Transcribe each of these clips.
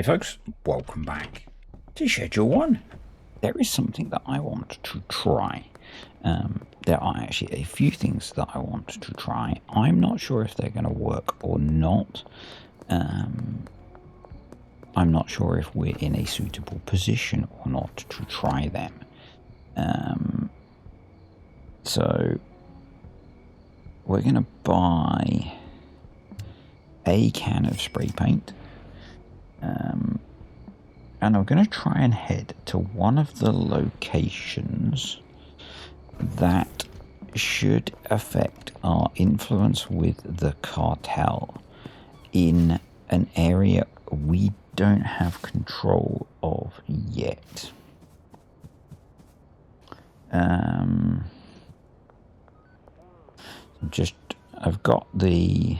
folks, welcome back to Schedule 1. There is something that I want to try. There are actually a few things that I want to try. I'm not sure if they're going to work or not. I'm not sure if we're in a suitable position or not to try them. So we're going to buy a can of spray paint. And I'm going to try and head to one of the locations that should affect our influence with the cartel in an area we don't have control of yet. I've got the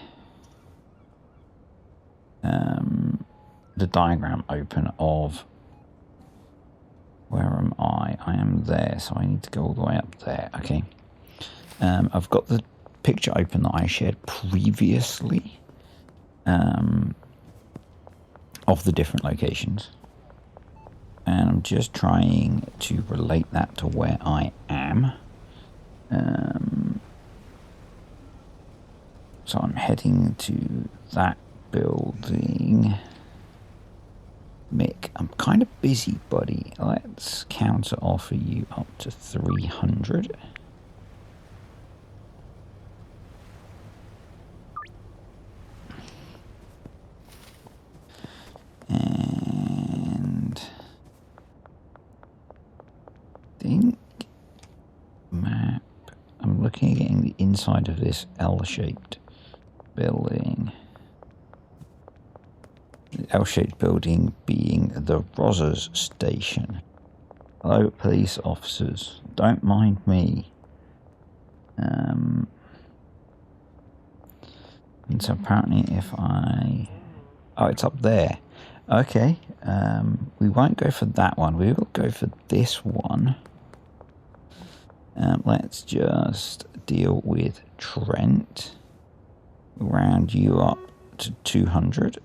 diagram open of where am I? I am there, so I need to go all the way up there. Okay. I've got the picture open that I shared previously of the different locations. And I'm just trying to relate that to where I am. So I'm heading to that building. Mick, I'm kind of busy, buddy. Let's counter offer you up to 300. And think map. I'm looking at getting the inside of this L-shaped building. The L-shaped building being the Rosers station. Hello, police officers. Don't mind me. And so apparently if I... Oh, it's up there. Okay. We won't go for that one. We will go for this one. Let's just deal with Trent. Round you up to 200.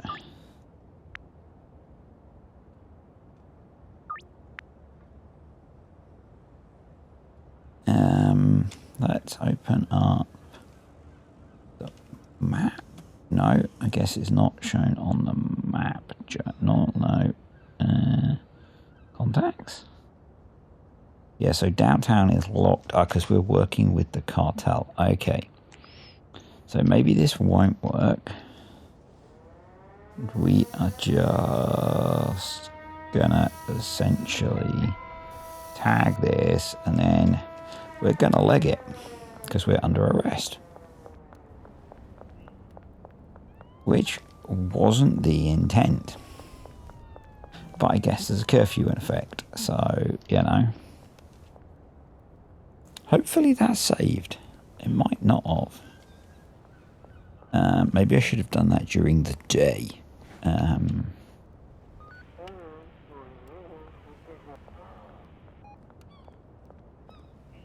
Let's open up the map. No, I guess it's not shown on the map. No. Contacts? Yeah, so downtown is locked because we're working with the cartel. Okay. So maybe this won't work. We are just gonna essentially tag this and then we're gonna leg it because we're under arrest, which wasn't the intent, but I guess there's a curfew in effect, so you know, hopefully that's saved. It might not have. Maybe I should have done that during the day.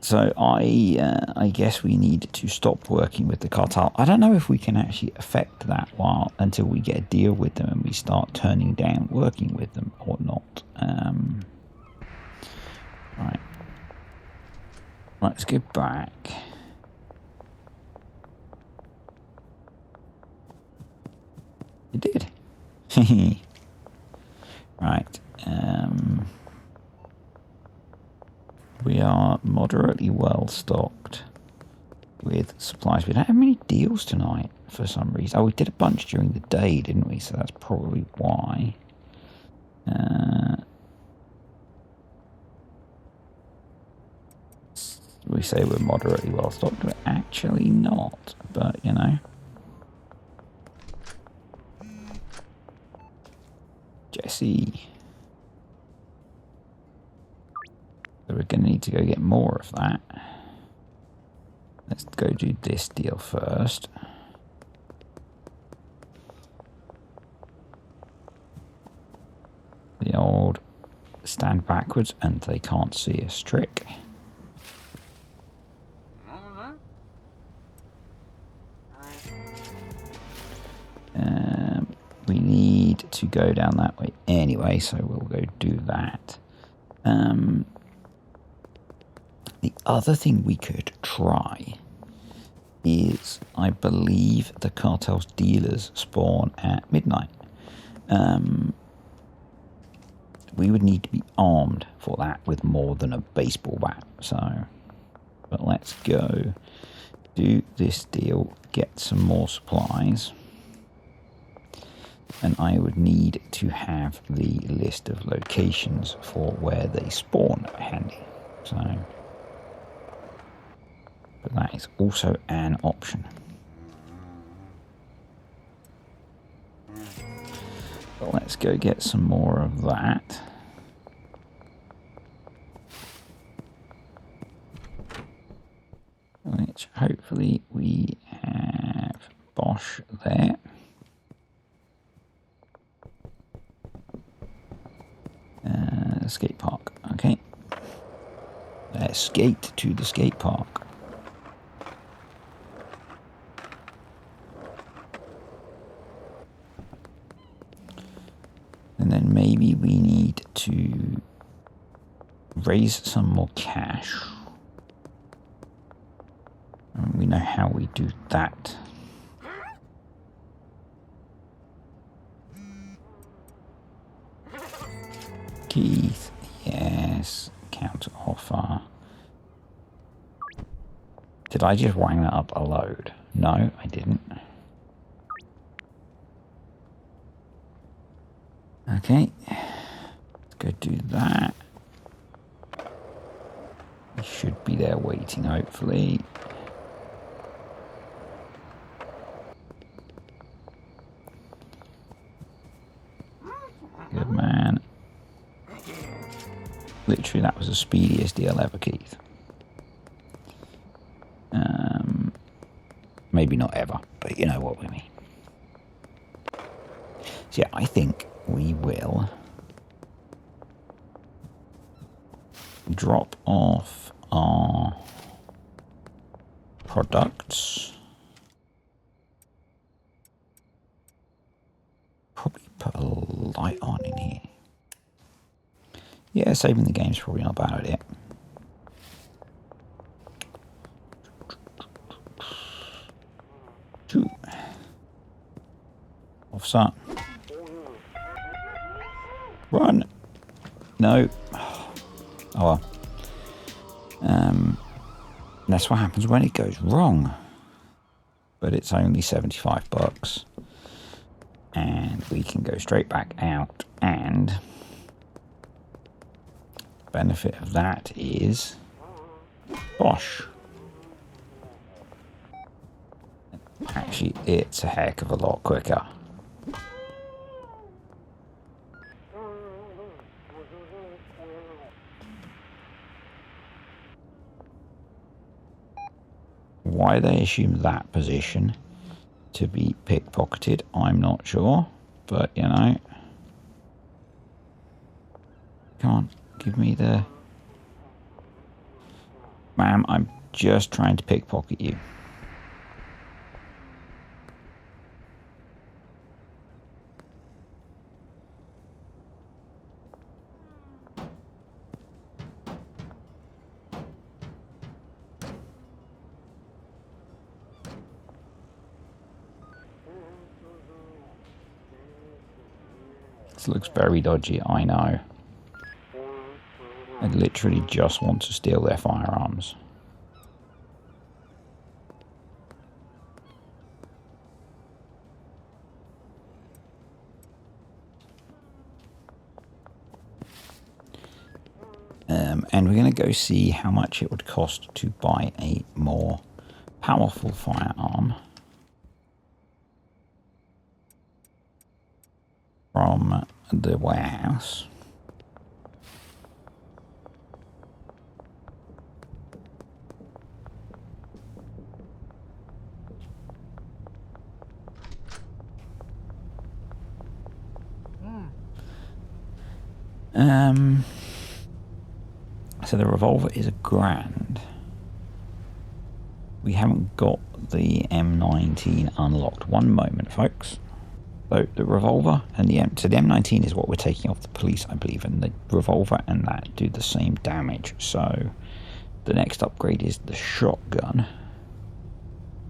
So I guess we need to stop working with the cartel. I don't know if we can actually affect that until we get a deal with them and we start turning down working with them or not. Right. Let's go back. It did. Right. We are moderately well stocked with supplies. We don't have many deals tonight for some reason. Oh, we did a bunch during the day, didn't we? So that's probably why. We say we're moderately well stocked. We're actually not, but you know. Jesse. So we're going to need to go get more of that. Let's go do this deal first. The old stand backwards and they can't see us trick. we need to go down that way anyway, so we'll go do that. The other thing we could try is, I believe the cartel's dealers spawn at midnight. We would need to be armed for that with more than a baseball bat. So, but let's go do this deal, get some more supplies. And I would need to have the list of locations for where they spawn handy. So, but that is also an option. But let's go get some more of that. Which hopefully we have Bosch there. Skate park, okay. Let's skate to the skate park. And then maybe we need to raise some more cash. And we know how we do that. Keith, yes, counter offer. Did I just wang that up a load? No, I didn't. Okay, let's go do that. He should be there waiting, hopefully. Good man. Literally, that was the speediest deal ever, Keith. Maybe not ever, but you know what we mean. So yeah, I think we will drop off our products. Probably put a light on in here. Yeah, saving the game's probably not a bad idea. Officer. Run. No. Oh well. That's what happens when it goes wrong. But it's only $75. And we can go straight back out, and benefit of that is Bosch. Actually, it's a heck of a lot quicker. Why they assume that position to be pickpocketed, I'm not sure, but you know. Come on, give me the... Ma'am, I'm just trying to pickpocket you. This looks very dodgy, I know. I literally just want to steal their firearms. And we're going to go see how much it would cost to buy a more powerful firearm from the warehouse. So the revolver is $1,000. We haven't got the M19 unlocked. One moment, folks. So the revolver and the M19 is what we're taking off the police, I believe, and the revolver and that do the same damage. So the next upgrade is the shotgun.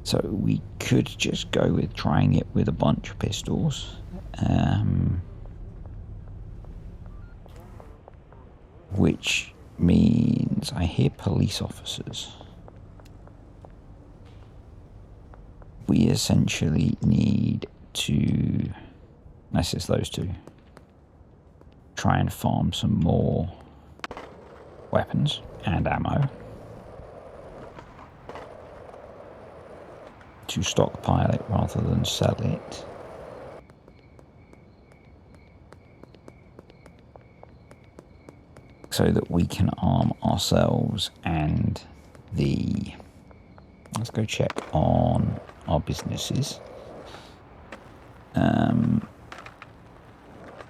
So we could just go with trying it with a bunch of pistols. Which means I hear police officers. We essentially need to, unless it's those two, try and farm some more weapons and ammo to stockpile it rather than sell it. So that we can arm ourselves and the... Let's go check on our businesses.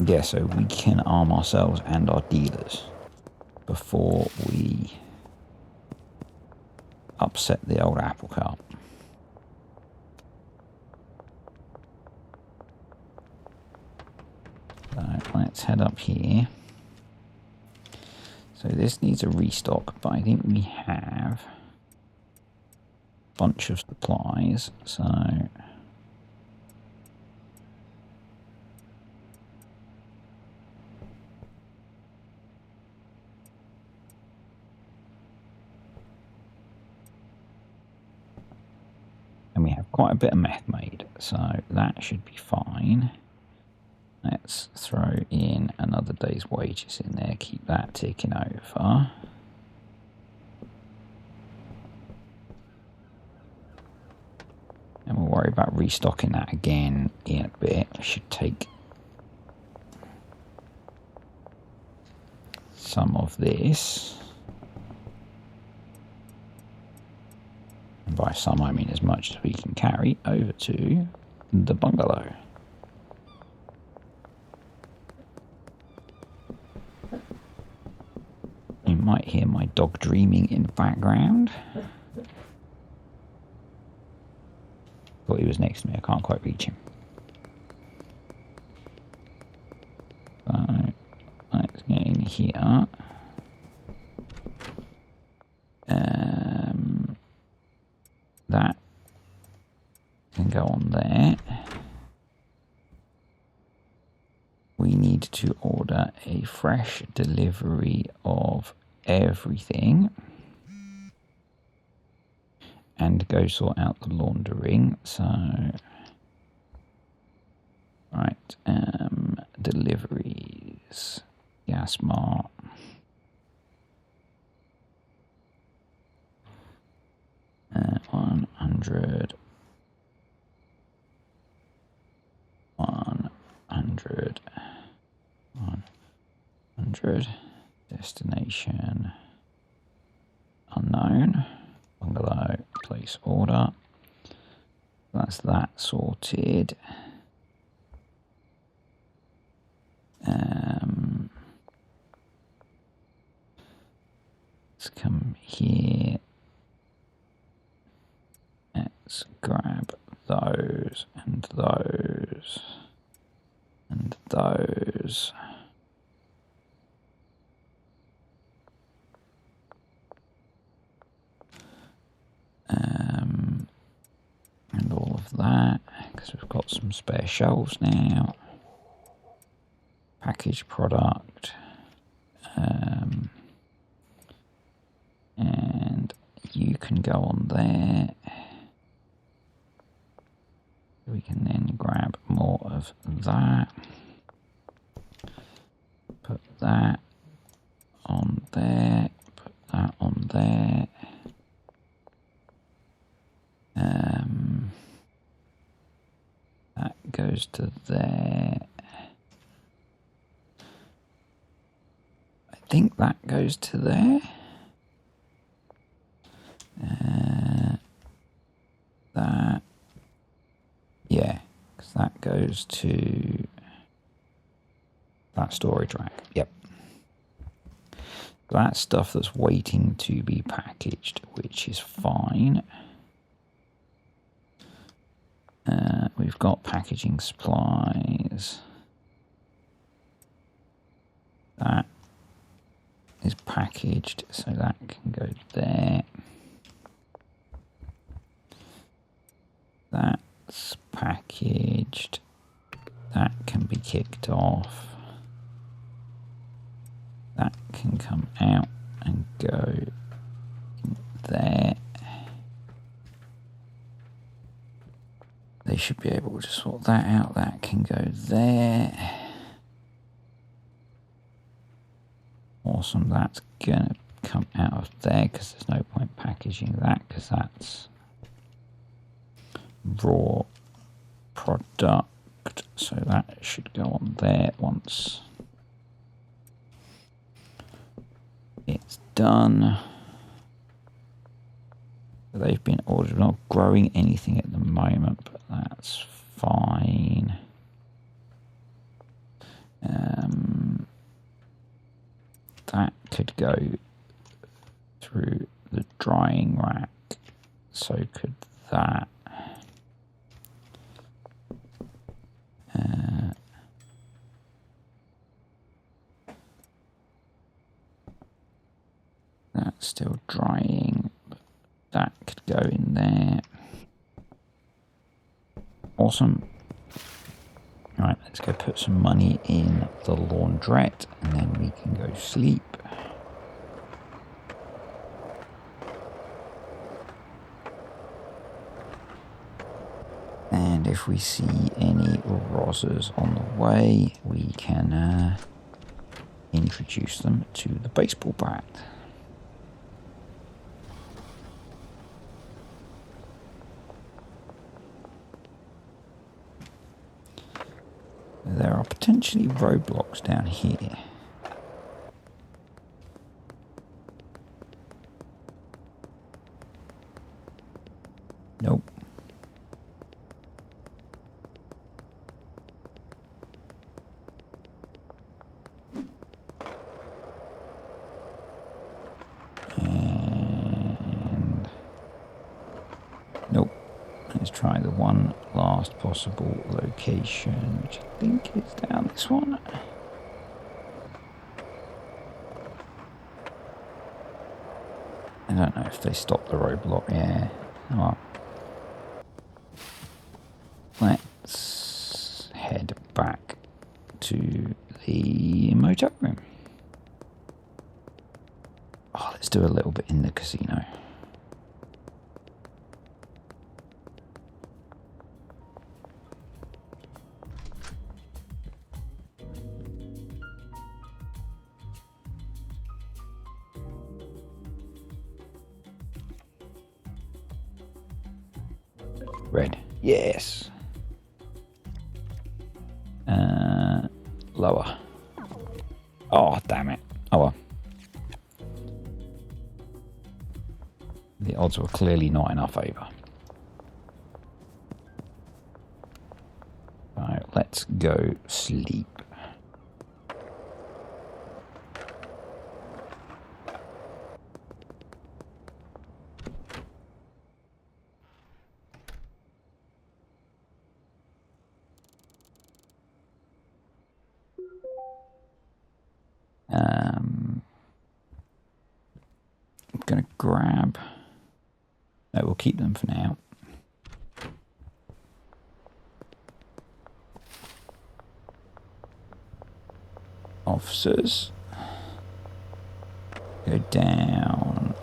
Yeah, so we can arm ourselves and our dealers before we upset the old apple cart. So let's head up here. So this needs a restock, but I think we have a bunch of supplies, so... And we have quite a bit of meth made, so that should be fine. Let's throw in another day's wages in there, keep that ticking over. And we'll worry about restocking that again in a bit. I should take some of this. And by some I mean as much as we can carry over to the bungalow. You might hear my dog dreaming in the background. Thought he was next to me, I can't quite reach him. So let's get in here. That can go on there. We need to order a fresh delivery of everything and go sort out the laundering. So right, deliveries, gas mart. $100 destination unknown, bungalow, place order. That's that sorted. Let's come here. Let's grab those and those and those. And all of that, because we've got some spare shelves now. Packaged product. And you can go on there. We can then grab more of that. Put that on there. Put that on there. That goes to there. I think that goes to there. That. Yeah, because that goes to that storage rack. Yep. That stuff that's waiting to be packaged, which is fine. We've we've got packaging supplies. That is packaged, so that can go there. That's packaged. That can be kicked off. That can come out and go in there. They should be able to sort that out. That can go there. Awesome. That's going to come out of there because there's no point packaging that because that's raw product. So that should go on there once it's done. They've been ordered. We're not growing anything at the moment, but that's fine. That could go through the drying rack. So could that. That's still drying. That could go in there. Awesome. Right, let's go put some money in the laundrette and then we can go sleep. And if we see any rozzers on the way, we can introduce them to the baseball bat. There are potentially roadblocks down here. Nope. And nope. Let's try the one last possible location, which I think is down this one. I don't know if they stopped the roadblock. Yeah. Alright. Let's head back to the motel room. Oh, let's do a little bit in the casino. Red. Yes. Lower. Oh, damn it. Oh well. The odds were clearly not in our favour. Right, let's go sleep. I'm going to grab... No, we'll keep them for now. Officers. Go down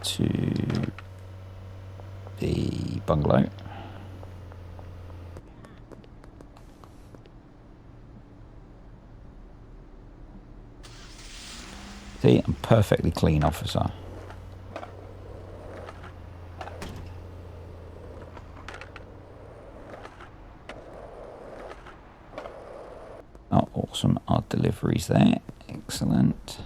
to the bungalow. See, I'm perfectly clean, officer. Oh, awesome. Our delivery's there. Excellent.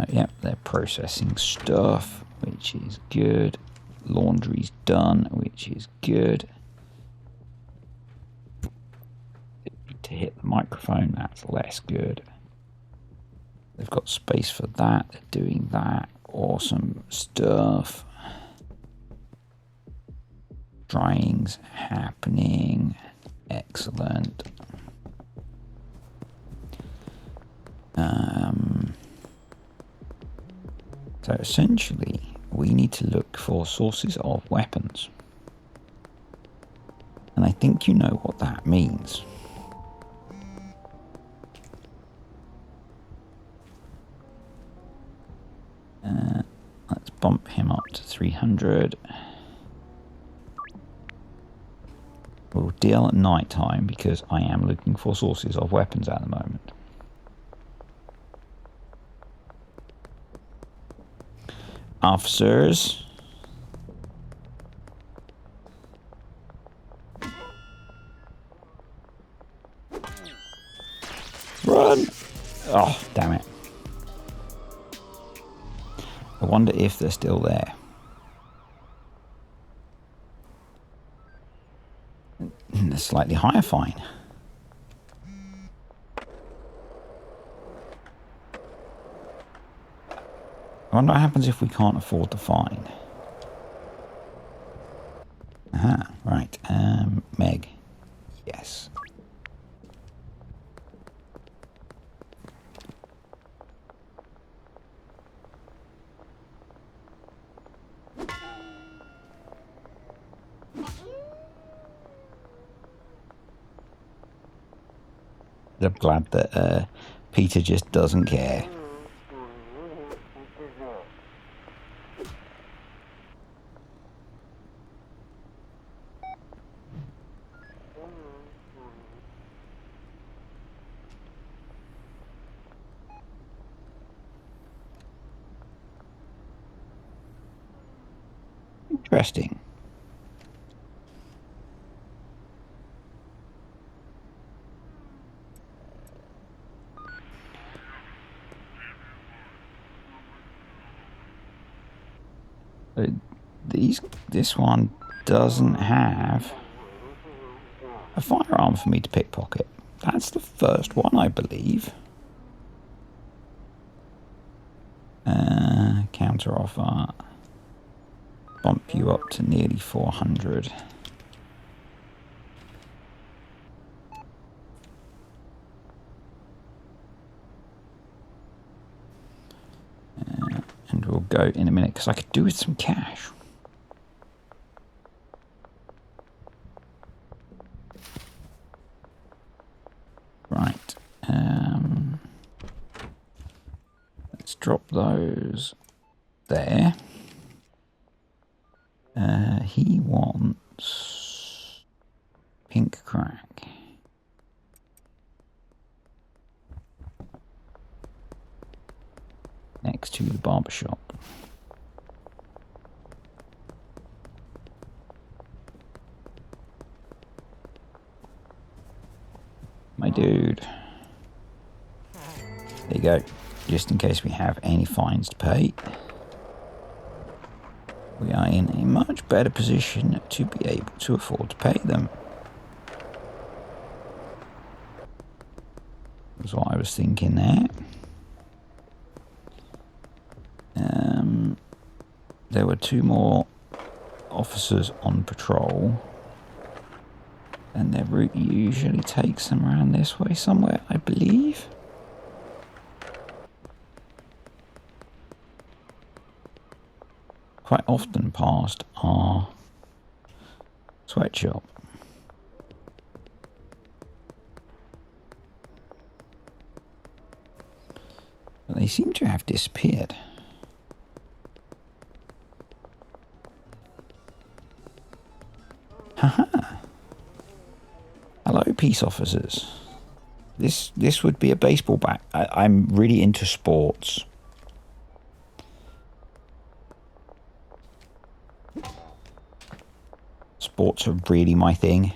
Yep, they're processing stuff, which is good. Laundry's done, which is good. To hit the microphone, that's less good. They've got space for that. They're doing that. Awesome stuff. Drying's happening. Excellent. So essentially, we need to look for sources of weapons. And I think you know what that means. Let's bump him up to 300. We'll deal at night time because I am looking for sources of weapons at the moment. Officers. Run! Oh, damn it. I wonder if they're still there. A slightly higher fine. I wonder what happens if we can't afford the fine. Aha, right. Meg. Yes. I'm glad that Peter just doesn't care. Interesting. This one doesn't have a firearm for me to pickpocket. That's the first one, I believe. Counter offer. Bump you up to nearly 400. And we'll go in a minute because I could do with some cash. Right. Let's drop those there. He wants pink crack. Next to the barbershop. My dude. There you go. Just in case we have any fines to pay. We are in a much better position to be able to afford to pay them. That's what I was thinking there. There were 2 more officers on patrol. And their route usually takes them around this way somewhere, I believe. Quite often past our sweatshop. But they seem to have disappeared. Haha. Hello, peace officers. This would be a baseball bat. I'm really into sports. Sports are really my thing.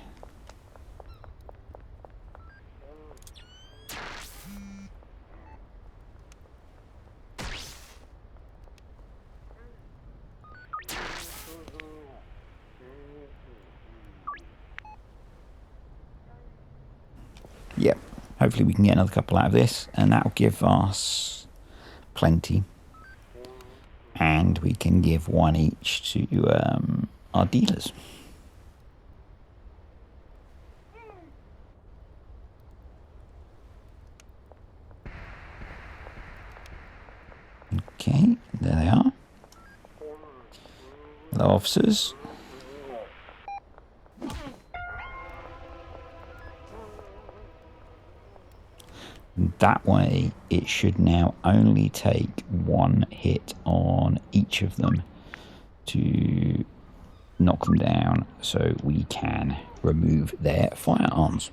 Yep. Hopefully we can get another couple out of this, and that'll give us plenty. And we can give 1 each to our dealers. Okay, there they are. Hello, officers. That way, it should now only take one hit on each of them to knock them down so we can remove their firearms.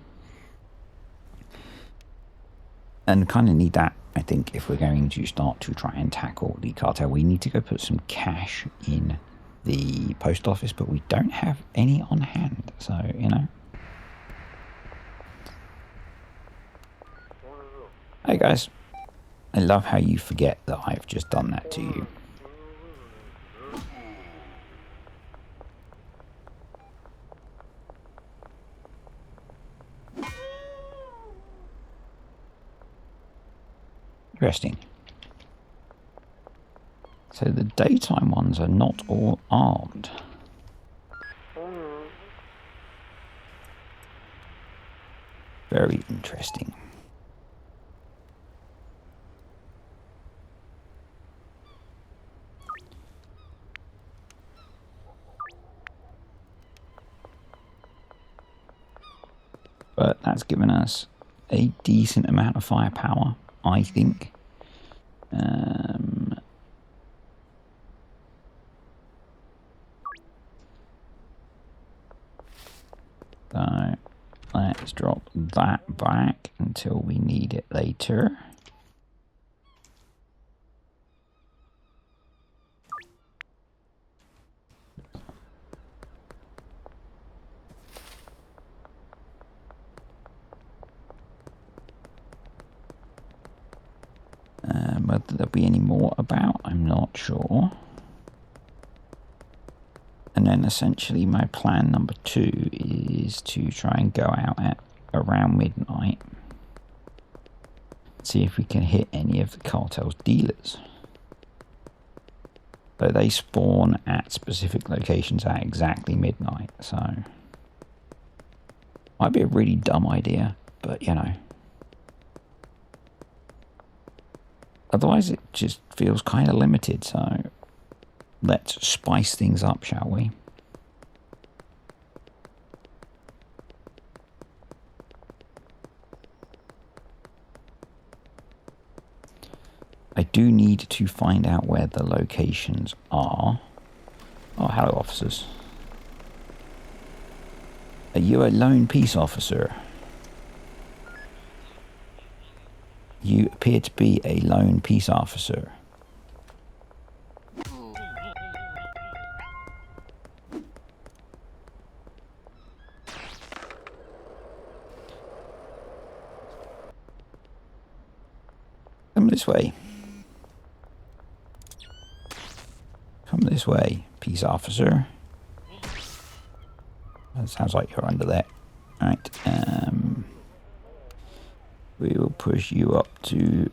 And kind of need that, I think, if we're going to start to try and tackle the cartel. We need to go put some cash in the post office, but we don't have any on hand, so, you know. Hey guys, I love how you forget that I've just done that to you. Interesting. So the daytime ones are not all armed. Very interesting. But that's given us a decent amount of firepower, I think. So let's drop that back until we need it later. Whether there'll be any more about, I'm not sure. And then essentially my plan number 2 is to try and go out at around midnight. See if we can hit any of the cartel's dealers. So they spawn at specific locations at exactly midnight, so might be a really dumb idea, but you know. Otherwise it just feels kind of limited, so let's spice things up, shall we? I do need to find out where the locations are. Oh, hello, officers. Are you a lone peace officer? You appear to be a lone peace officer. Come this way. Come this way, peace officer. That sounds like you're under there. Alright, we will push you up to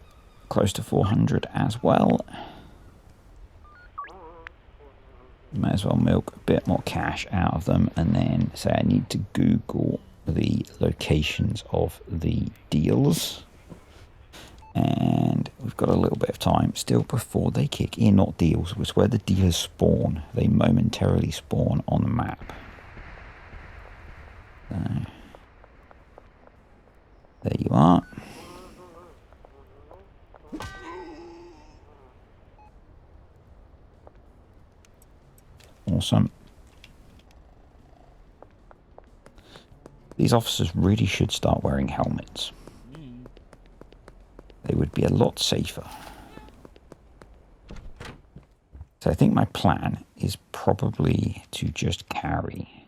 close to 400 as well. Might as well milk a bit more cash out of them, and then say I need to Google the locations of the deals. And we've got a little bit of time still before they kick in. Not deals, it's where the dealers spawn. They momentarily spawn on the map. So, there you are. Awesome. These officers really should start wearing helmets. They would be a lot safer. So I think my plan is probably to just carry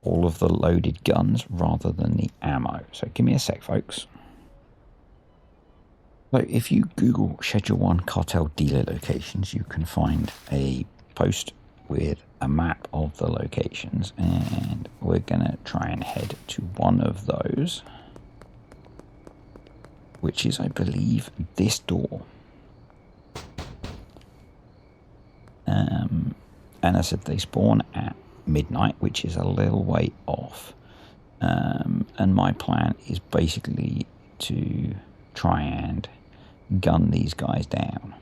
all of the loaded guns rather than the ammo. So give me a sec, folks. So if you Google Schedule 1 cartel dealer locations, you can find a post with a map of the locations, and we're gonna try and head to one of those, which is, I believe, this door. And I said they spawn at midnight, which is a little way off. And my plan is basically to try and gun these guys down.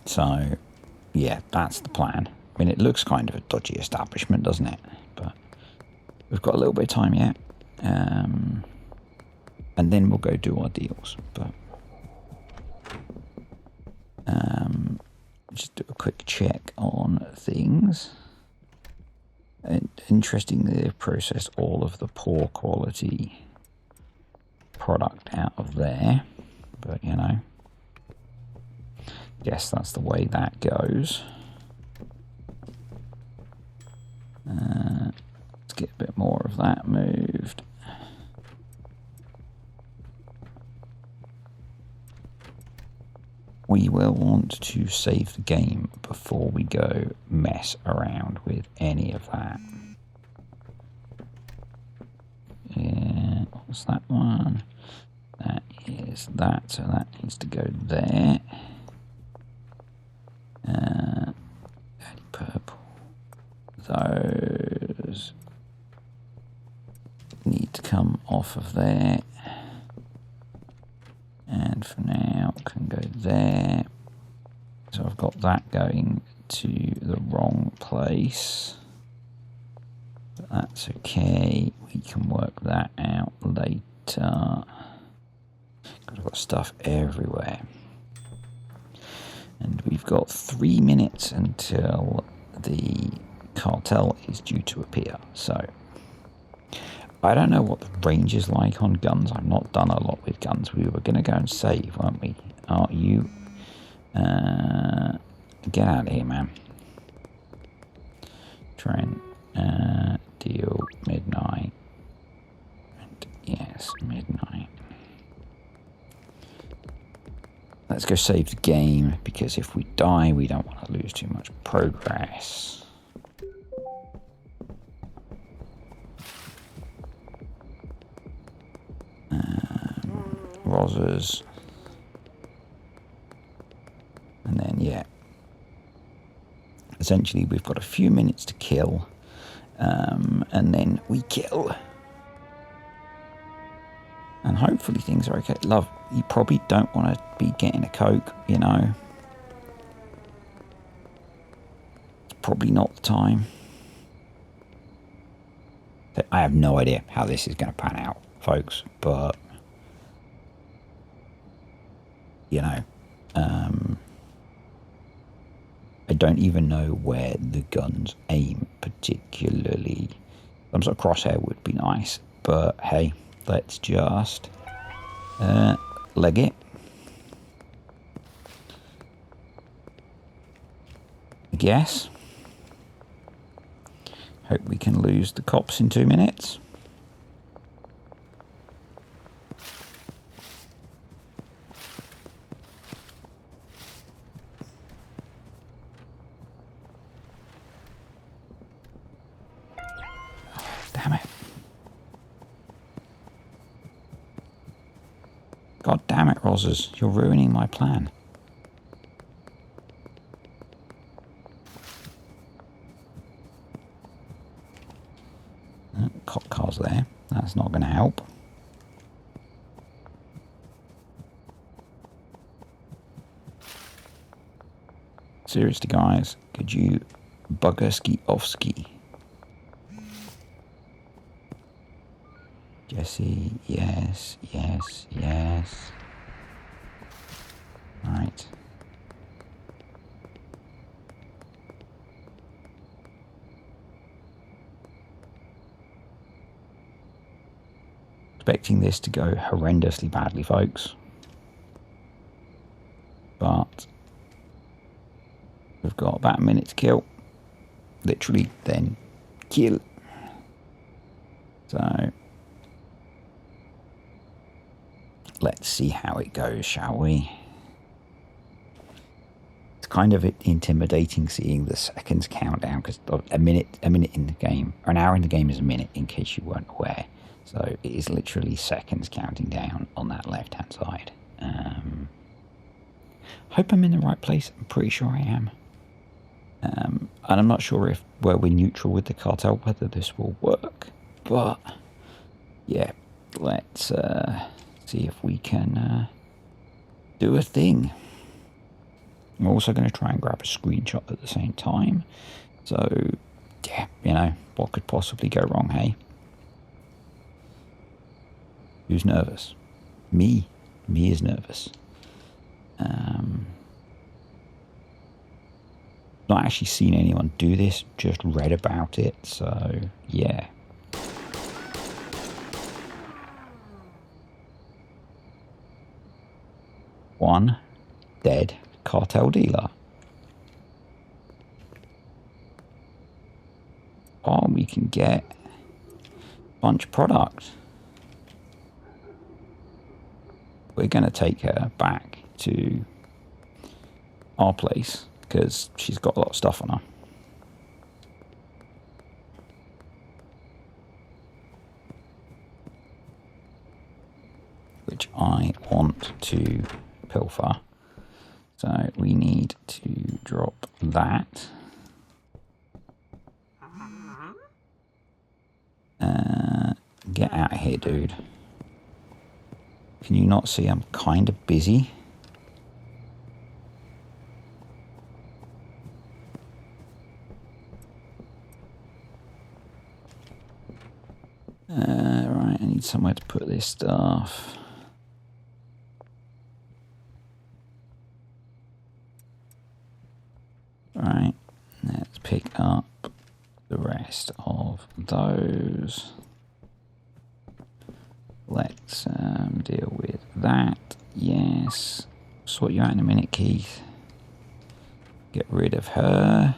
So, yeah, that's the plan. I mean, it looks kind of a dodgy establishment, doesn't it? But we've got a little bit of time yet. And then we'll go do our deals. But just do a quick check on things. And interestingly, they've processed all of the poor quality product out of there. But, you know, guess that's the way that goes. Let's get a bit more of that moved. We will want to save the game before we go mess around with any of that. Yeah, what's that one? That is that, so that needs to go there. Purple. Those need to come off of there. And for now, can go there. So I've got that going to the wrong place. But that's okay. We can work that out later. God, I've got stuff everywhere. And we've got 3 minutes until the cartel is due to appear. So I don't know what the range is like on guns. I've not done a lot with guns. We were going to go and save, weren't we? Are you? Get out of here, man. Try and deal midnight. And yes, midnight. Let's go save the game, because if we die, we don't want to lose too much progress. Rosers. And then, yeah. Essentially, we've got a few minutes to kill. And then we kill. And hopefully things are okay. Love, you probably don't want to be getting a Coke, you know. It's probably not the time. I have no idea how this is going to pan out, folks. But, you know, I don't even know where the guns aim particularly. Some sort of crosshair would be nice. But, hey, let's just leg it. I guess. Hope we can lose the cops in 2 minutes. Damn it. God damn it, Rosers. You're ruining my plan. Cop car's there. That's not going to help. Seriously, guys, could you bugger ski off ski? Jesse, yes, yes, yes. Right. Expecting this to go horrendously badly, folks. But we've got about a minute to kill. Literally, then kill. So let's see how it goes, shall we? It's kind of intimidating seeing the seconds count down, because a minute in the game, or an hour in the game is a minute, in case you weren't aware. So it is literally seconds counting down on that left-hand side. Hope I'm in the right place. I'm pretty sure I am. And I'm not sure if where we're neutral with the cartel, whether this will work. But, yeah, let's see if we can do a thing. I'm also going to try and grab a screenshot at the same time. So, yeah, you know, what could possibly go wrong, hey? Who's nervous? Me. Me is nervous. Not actually seen anyone do this, just read about it, so yeah. One dead cartel dealer. Oh, we can get a bunch of products. We're going to take her back to our place because she's got a lot of stuff on her. Which I want to pilfer. So we need to drop that. Get out of here, dude. Can you not see I'm kind of busy? Right, I need somewhere to put this stuff. Right, let's pick up the rest of those. Let's deal with that. Yes. Sort you out in a minute, Keith. Get rid of her.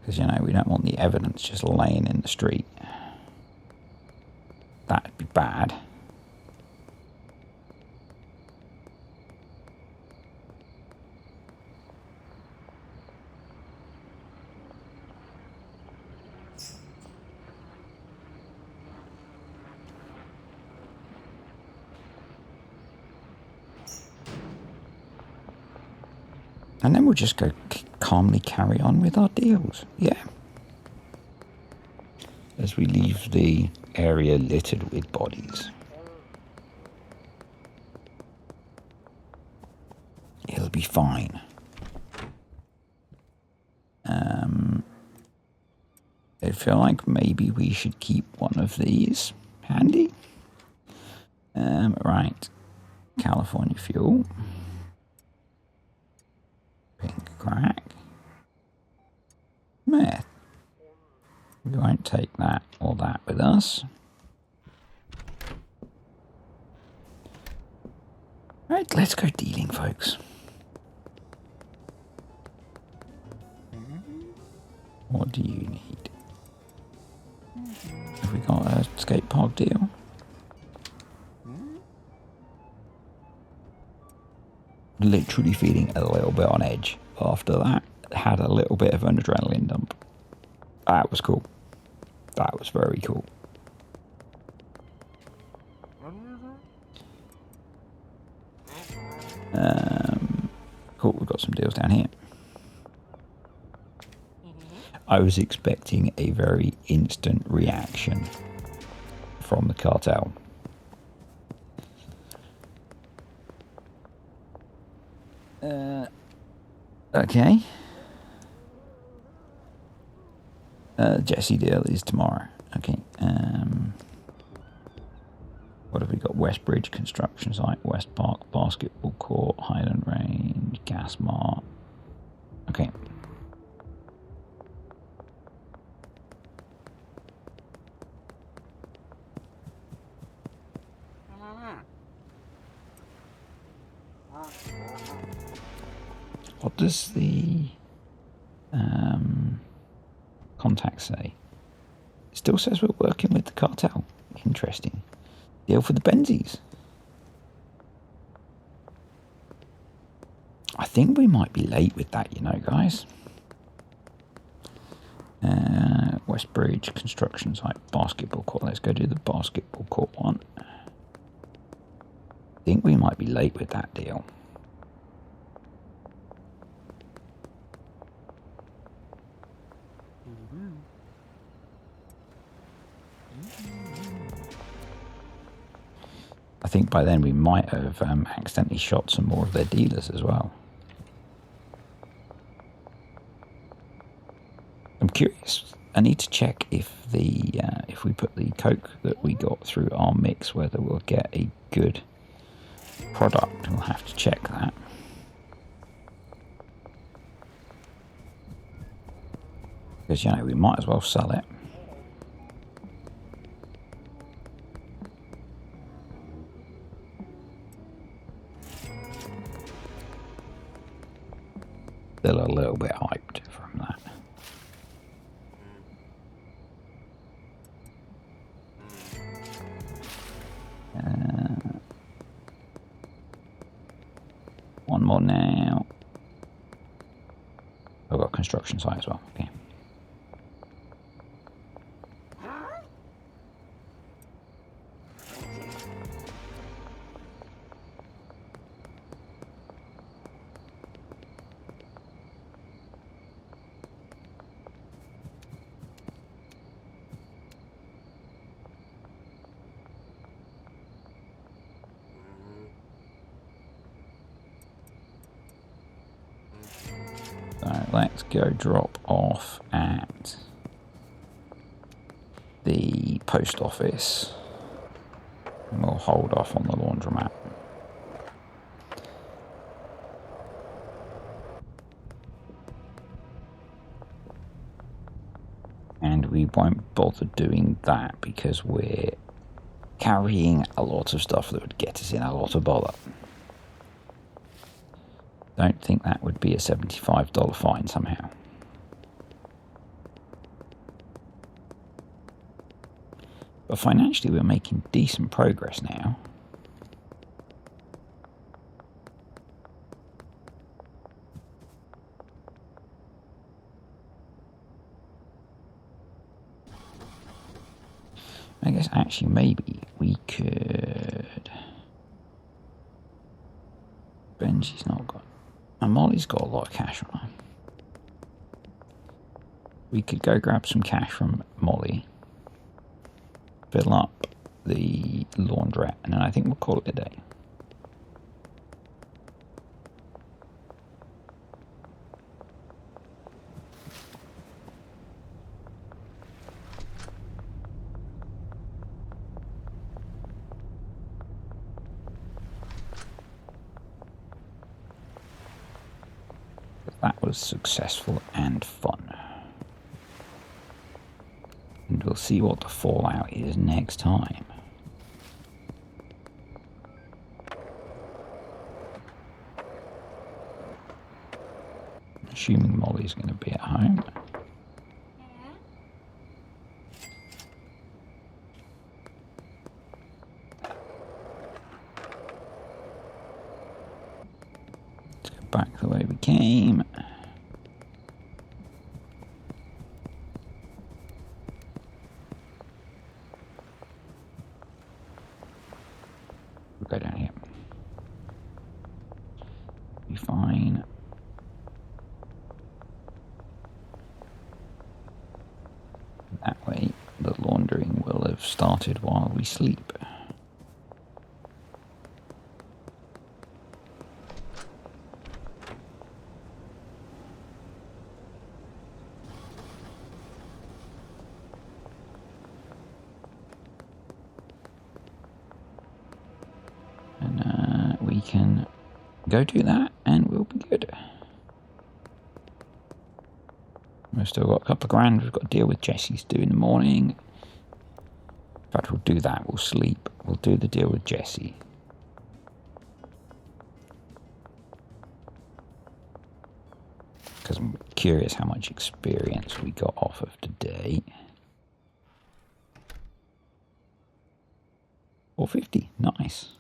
Because, you know, we don't want the evidence just laying in the street. That'd be bad. And then we'll just go calmly carry on with our deals. Yeah. As we leave the area littered with bodies. It'll be fine. I feel like maybe we should keep one of these handy. Right. California fuel. Pink crack. Meth. We won't take that or that with us. Right, let's go dealing, folks. What do you need? Have we got a skate park deal? Literally feeling a little bit on edge after that. Had a little bit of an adrenaline dump. That was cool. That was very cool. Cool, we've got some deals down here. I was expecting a very instant reaction from the cartel. Okay. Jesse deal is tomorrow. Okay. What have we got? Westbridge construction site, West Park basketball court, Highland Range, Gas Mart. Okay. What does the contact say? It still says we're working with the cartel. Interesting. Deal for the Benzies. I think we might be late with that, you know, guys. Westbridge construction site, basketball court. Let's go do the basketball court one. think we might be late with that deal. I think by then we might have accidentally shot some more of their dealers as well. I'm curious. I need to check if if we put the Coke that we got through our mix, whether we'll get a good product. We'll have to check that. Because, you know, we might as well sell it. Still a little bit hyped from that. One more now. I've got a construction site as well. Okay. So let's go drop off at the post office. And we'll hold off on the laundromat. And we won't bother doing that because we're carrying a lot of stuff that would get us in a lot of bother. Don't think that would be a $75 fine somehow. But financially we're making decent progress now. I guess actually maybe we could... Benji's not got... And Molly's got a lot of cash on her. We could go grab some cash from Molly. Fill up the laundrette, and then I think we'll call it a day. That was successful and fun. And we'll see what the fallout is next time. Assuming Molly's going to be at home. Let's go back the way we came. We'll go down here. Be fine. That way, the laundering will have started while we sleep. And we can go do that and we'll be good. We've still got a couple of grand. We've got to deal with Jesse's due in the morning. In fact, we'll do that. We'll sleep. We'll do the deal with Jesse. Because I'm curious how much experience we got off of today. 450. Nice.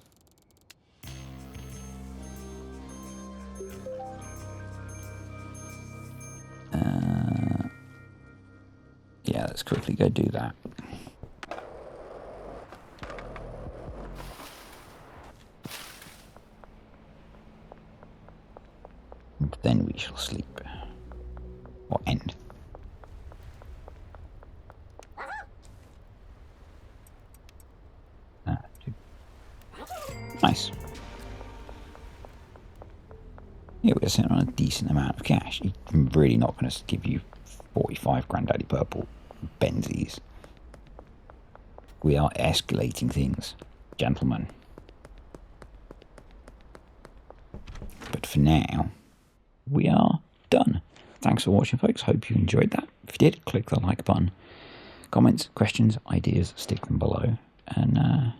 Yeah, let's quickly go do that. we shall sleep. Or end. Nice. Yeah, we're sitting on a decent amount of cash. He's really not going to give you 45 Granddaddy Purple Benzies. We are escalating things, gentlemen. But for now, we are done. Thanks for watching, folks. Hope you enjoyed that. If you did, click the like button. Comments, questions, ideas, stick them below. And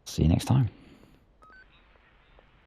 see you next time.